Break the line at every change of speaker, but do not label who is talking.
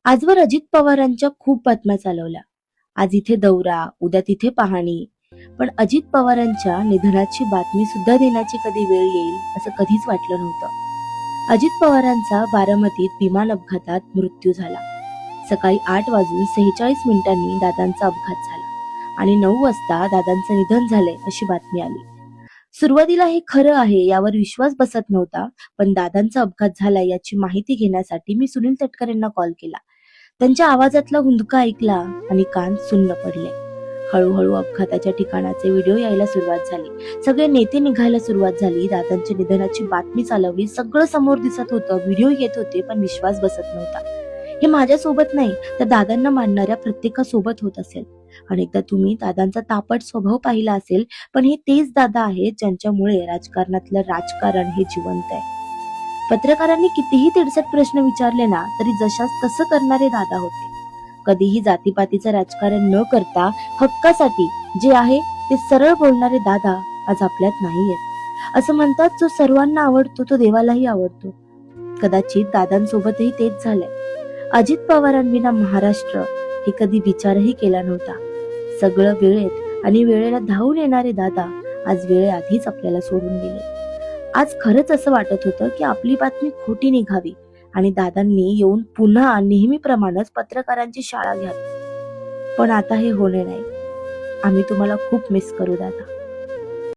आजवर अजित पवारांच्या खूप बातम्या चालवल्या. आज इथे दौरा, उद्या तिथे पाहणी. पण अजित पवारांच्या निधनाची बातमी सुद्धा देण्याची कधी वेळ येईल असं कधीच वाटलं नव्हतं. अजित पवारांचा बारामतीत विमान अपघातात मृत्यू झाला. सकाळी 8:46 दादांचा अपघात झाला आणि 9 वाजता दादांचं निधन झालंय अशी बातमी आली. सुरुवातीला हे खरं आहे यावर विश्वास बसत नव्हता, पण दादांचा अपघात झालाय याची माहिती घेण्यासाठी मी सुनील तटकरे यांना कॉल केला. त्यांच्या आवाजातला हुंदका ऐकला आणि कान सुन्न पडले. हळूहळू अपघाताच्या ठिकाणाचे व्हिडिओ यायला सुरुवात झाली. सगळे नेते निघायला सुरुवात झाली. दादांच्या निधनाची बातमी चालवली. सगळं समोर दिसत होतं, व्हिडिओ येत होते, पण विश्वास बसत नव्हता. हे माझ्या सोबत नाही तर दादांना मानणाऱ्या प्रत्येकासोबत होत असेल. अनेकदा तुम्ही दादांचा तापट स्वभाव पाहिला असेल, पण हे तेच दादा आहेत ज्यांच्यामुळे राजकारणातलं राजकारण हे जिवंत आहे. पत्रकारांनी कितीही तिडसट प्रश्न विचारले ना तरी जशास तसं करणारे दादा होते. कधीही जातीपातीचं राजकारण न करता हक्कासाठी जे आहे ते सरळ बोलणारे दादा आज आपल्यात नाहीयेत. असं म्हणतात, जो सर्वांना आवडतो तो देवालाही आवडतो. कदाचित दादांसोबतही तेच झालंय. अजित पवारांविना महाराष्ट्र हे कधी विचारही केला नव्हता. सगळं वेळेत आणि वेळेला धावून येणारे दादा आज वेळेआधीच आपल्याला सोडून गेले. आज खरंच असं वाटत होतं की आपली बातमी खोटी निघावी आणि दादांनी येऊन पुन्हा नेहमीप्रमाणेच पत्रकारांची शाळा घ्यावी. पण आता हे होणे नाही. आम्ही तुम्हाला खूप मिस करू दादा.